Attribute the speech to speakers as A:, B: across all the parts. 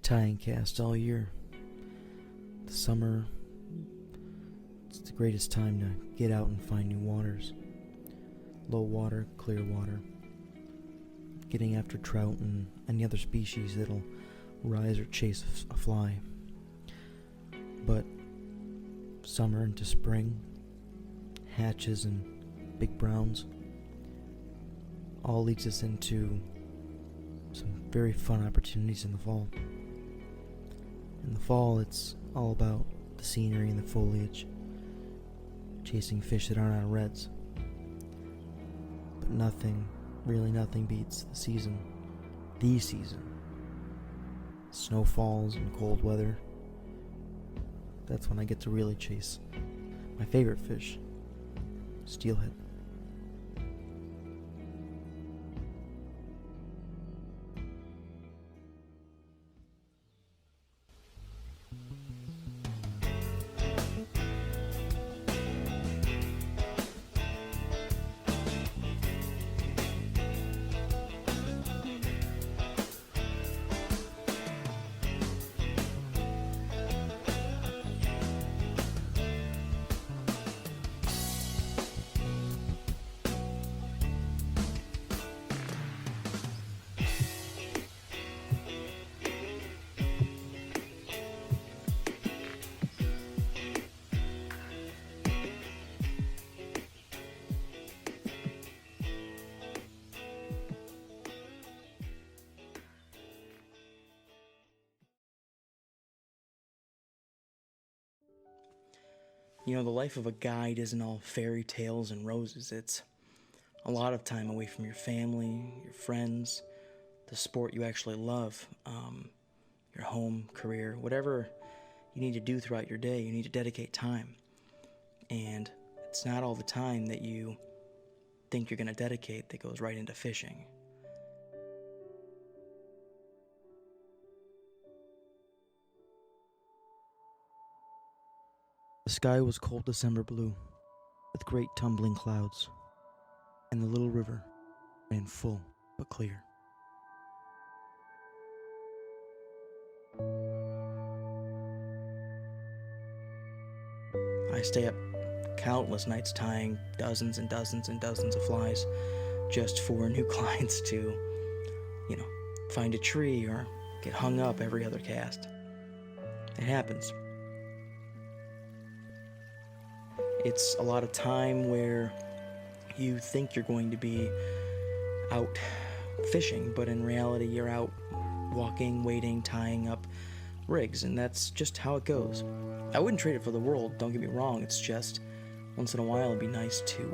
A: tying cast all year. The summer, it's the greatest time to get out and find new waters. Low water, clear water. Getting after trout and any other species that'll rise or chase a fly. But summer into spring, hatches and big browns, all leads us into some very fun opportunities in the fall. In the fall, it's all about the scenery and the foliage, chasing fish that aren't out of reds. But nothing, really nothing beats the season. Snow falls and cold weather. That's when I get to really chase my favorite fish, steelhead. You know, the life of a guide isn't all fairy tales and roses. It's a lot of time away from your family, your friends, the sport you actually love, your home, career, whatever you need to do throughout your day. You need to dedicate time. And it's not all the time that you think you're going to dedicate that goes right into fishing. The sky was cold December blue, with great tumbling clouds, and the little river ran full but clear. I stay up countless nights tying dozens and dozens and dozens of flies just for new clients to, find a tree or get hung up every other cast. It happens. It's a lot of time where you think you're going to be out fishing, but in reality you're out walking, waiting, tying up rigs, and that's just how it goes. I wouldn't trade it for the world, don't get me wrong. It's just once in a while it'd be nice to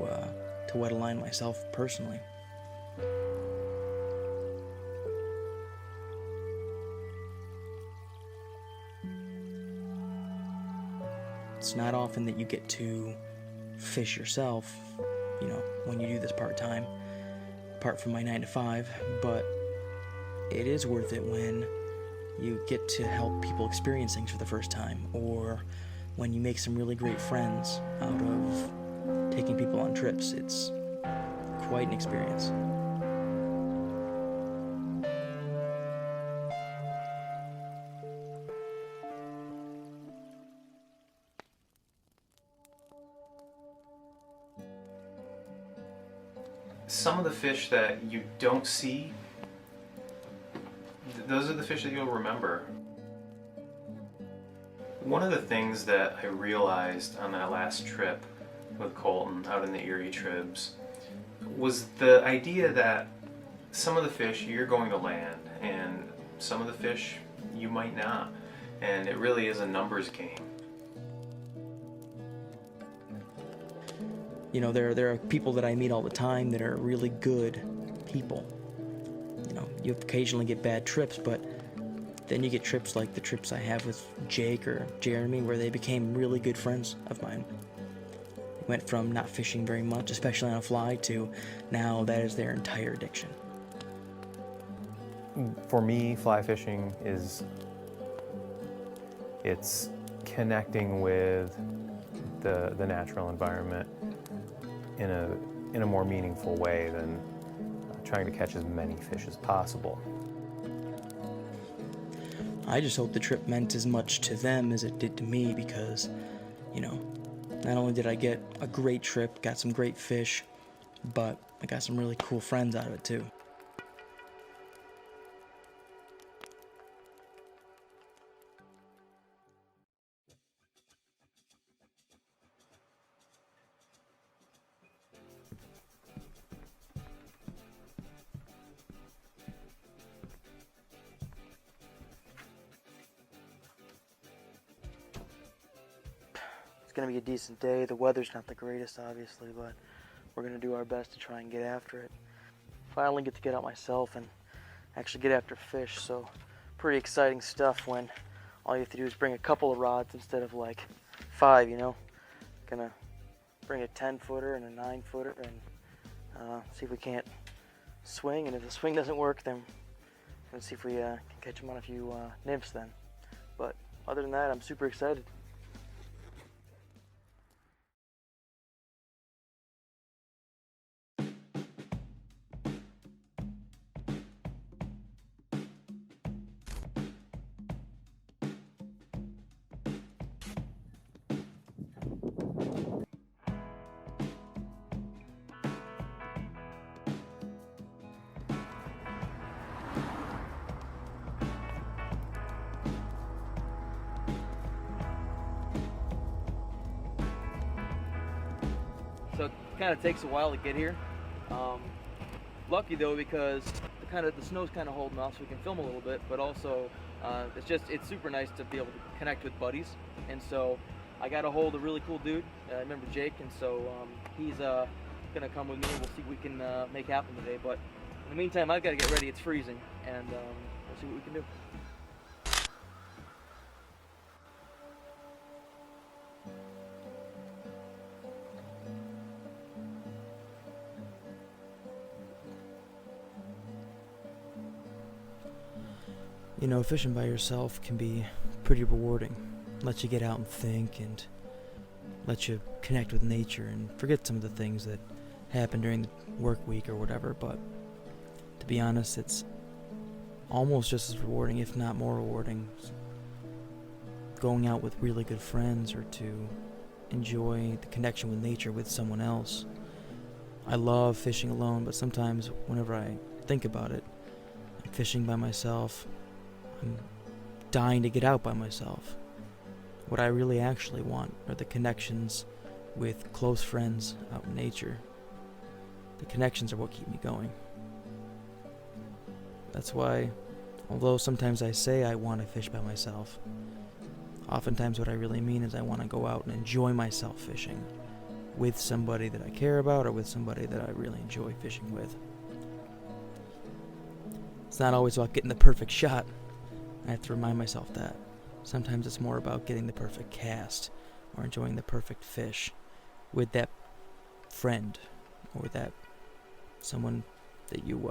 A: wet a line myself personally. It's not often that you get to fish yourself, when you do this part-time, apart from my 9 to 5, but it is worth it when you get to help people experience things for the first time, or when you make some really great friends out of taking people on trips. It's quite an experience.
B: Some of the fish that you don't see, those are the fish that you'll remember. One of the things that I realized on that last trip with Colton out in the Erie Tribs was the idea that some of the fish you're going to land and some of the fish you might not, and it really is a numbers game.
A: There are people that I meet all the time that are really good people. You occasionally get bad trips, but then you get trips like the trips I have with Jake or Jeremy, where they became really good friends of mine. They went from not fishing very much, especially on a fly, to now that is their entire addiction.
C: For me, fly fishing it's connecting with the natural environment in a more meaningful way than trying to catch as many fish as possible.
A: I just hope the trip meant as much to them as it did to me, because, you know, not only did I get a great trip, got some great fish, but I got some really cool friends out of it too. It's gonna be a decent day. The weather's not the greatest, obviously, but we're gonna do our best to try and get after it. Finally get to get out myself and actually get after fish, so pretty exciting stuff when all you have to do is bring a couple of rods instead of like 5, you know. Gonna bring a 10-footer and a 9-footer and see if we can't swing, and if the swing doesn't work, then let's see if we can catch them on a few nymphs then. But other than that, I'm super excited. So it kind of takes a while to get here. Lucky though, because the snow's kind of holding off, so we can film a little bit. But also, it's super nice to be able to connect with buddies. And so I got a hold of a really cool dude. I remember Jake, and so he's gonna come with me. We'll see what we can make happen today. But in the meantime, I've got to get ready. It's freezing, and we'll see what we can do. You know, fishing by yourself can be pretty rewarding. Lets you get out and think, and lets you connect with nature and forget some of the things that happen during the work week or whatever. But to be honest, it's almost just as rewarding, if not more rewarding, going out with really good friends or to enjoy the connection with nature with someone else. I love fishing alone, but sometimes whenever I think about it, I'm fishing by myself. I'm dying to get out by myself. What I really actually want are the connections with close friends out in nature. The connections are what keep me going. That's why, although sometimes I say I want to fish by myself, oftentimes what I really mean is I want to go out and enjoy myself fishing with somebody that I care about or with somebody that I really enjoy fishing with. It's not always about getting the perfect shot. I have to remind myself that. Sometimes it's more about getting the perfect cast or enjoying the perfect fish with that friend or that someone that you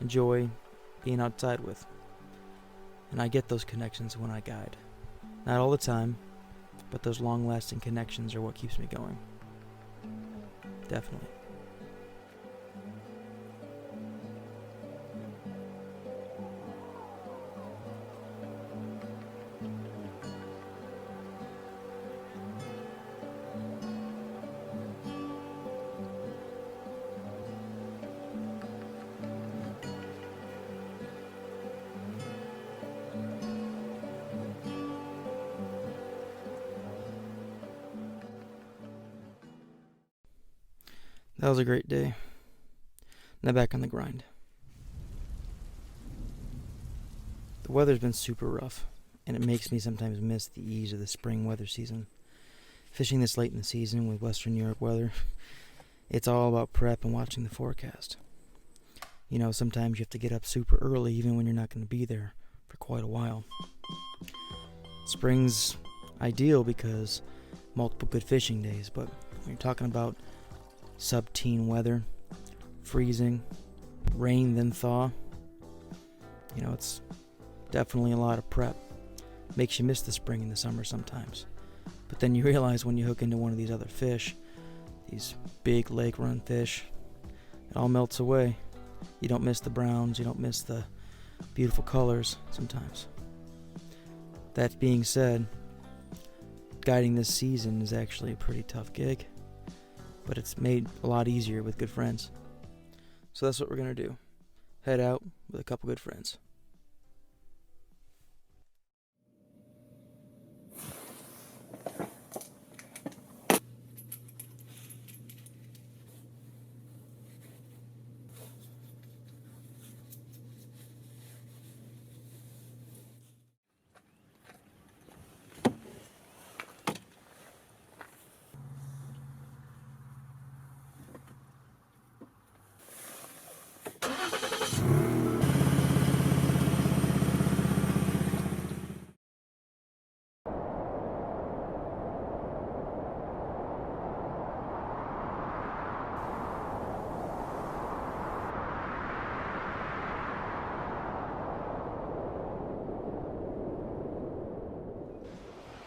A: enjoy being outside with. And I get those connections when I guide. Not all the time, but those long-lasting connections are what keeps me going. Definitely. That was a great day. Now back on the grind. The weather's been super rough, and it makes me sometimes miss the ease of the spring weather season. Fishing this late in the season with Western Europe weather, it's all about prep and watching the forecast. You know, sometimes you have to get up super early even when you're not going to be there for quite a while. Spring's ideal because multiple good fishing days, but when you're talking about sub-teen weather, freezing, rain then thaw, you know, it's definitely a lot of prep. Makes you miss the spring and the summer sometimes. But then you realize when you hook into one of these other fish, these big lake run fish, it all melts away. You don't miss the browns, you don't miss the beautiful colors sometimes. That being said, guiding this season is actually a pretty tough gig, but it's made a lot easier with good friends. So that's what we're going to do. Head out with a couple good friends.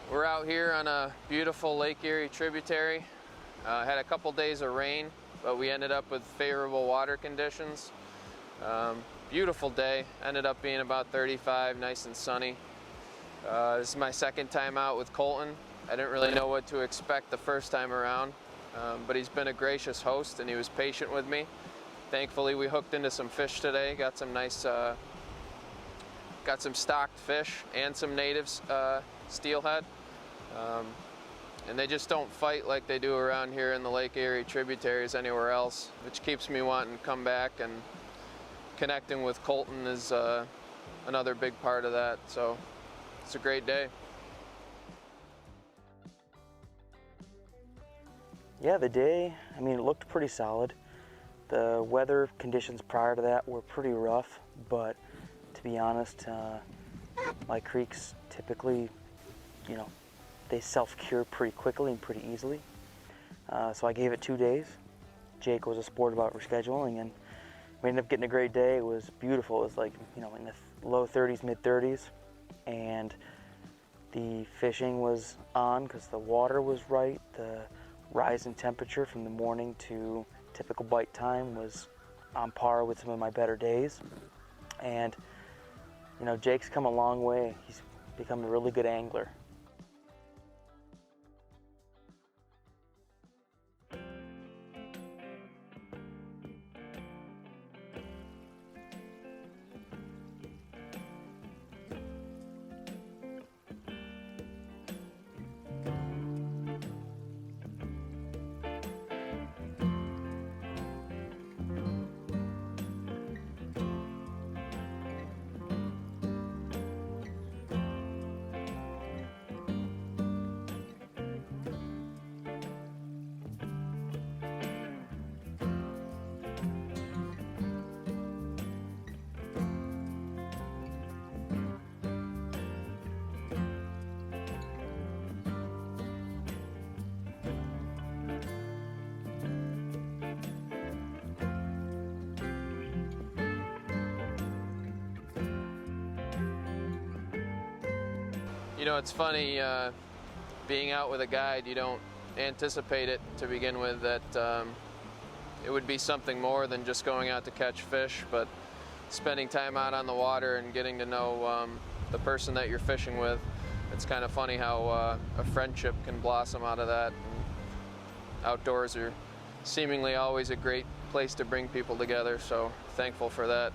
D: We're out here on a beautiful Lake Erie tributary. Had a couple days of rain, but we ended up with favorable water conditions. Beautiful day, ended up being about 35, nice and sunny. This is my second time out with Colton. I didn't really know what to expect the first time around, but he's been a gracious host and he was patient with me. Thankfully we hooked into some fish today, got some nice, got some stocked fish and some native steelhead. And they just don't fight like they do around here in the Lake Erie tributaries anywhere else, which keeps me wanting to come back, and connecting with Colton is another big part of that. So it's a great day.
A: Yeah, the day, I mean, it looked pretty solid. The weather conditions prior to that were pretty rough, but to be honest, my creeks typically, you know, they self-cure pretty quickly and pretty easily. So I gave it 2 days. Jake was a sport about rescheduling, and we ended up getting a great day. It was beautiful. It was like, you know, in the low 30s, mid 30s, and the fishing was on because the water was right. The rise in temperature from the morning to typical bite time was on par with some of my better days. And, you know, Jake's come a long way. He's become a really good angler.
D: You know, it's funny, being out with a guide, you don't anticipate it to begin with, that it would be something more than just going out to catch fish, but spending time out on the water and getting to know the person that you're fishing with. It's kind of funny how a friendship can blossom out of that. And outdoors are seemingly always a great place to bring people together, so thankful for that.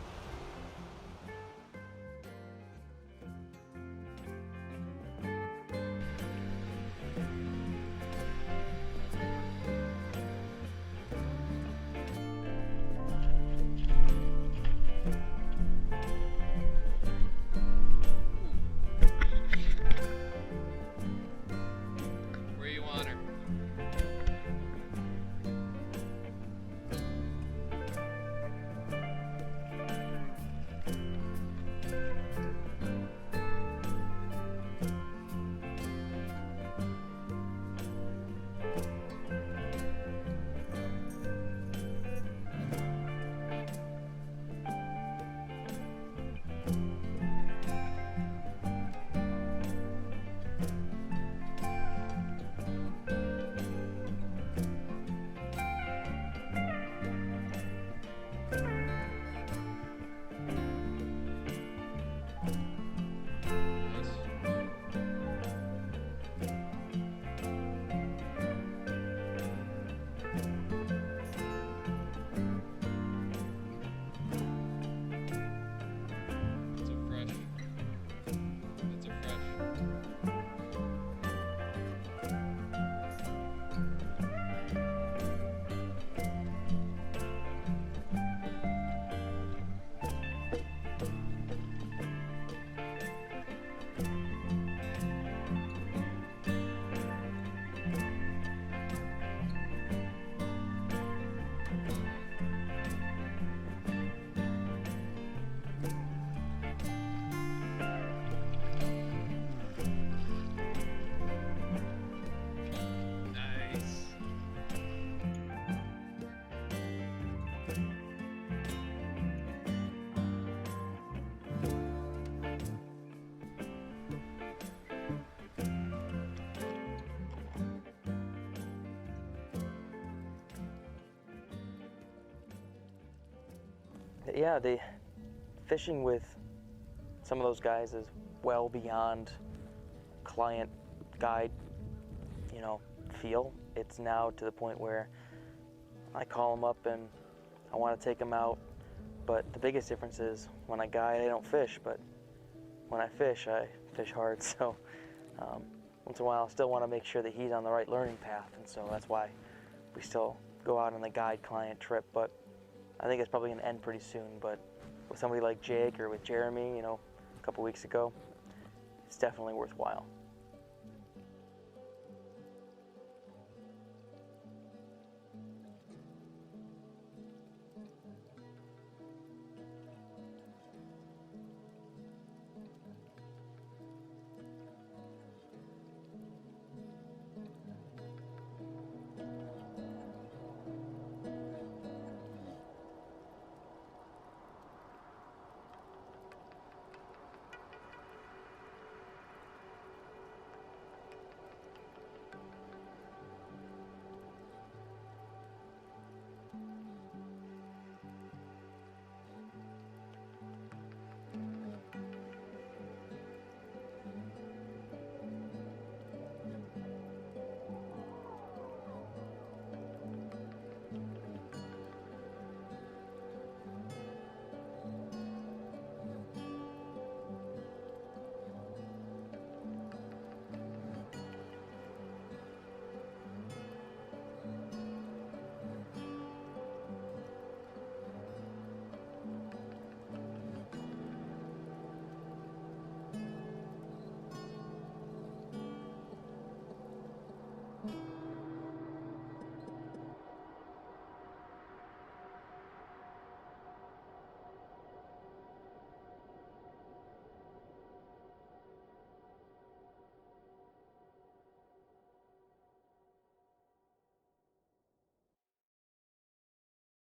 A: yeah, fishing with some of those guys is well beyond client guide, you know, feel. It's now to the point where I call them up and I want to take them out, but the biggest difference is when I guide, I don't fish, but when I fish hard. So once in a while, I still want to make sure that he's on the right learning path, and so that's why we still go out on the guide client trip. But I think it's probably going to end pretty soon. But with somebody like Jake or with Jeremy, you know, a couple weeks ago, it's definitely worthwhile.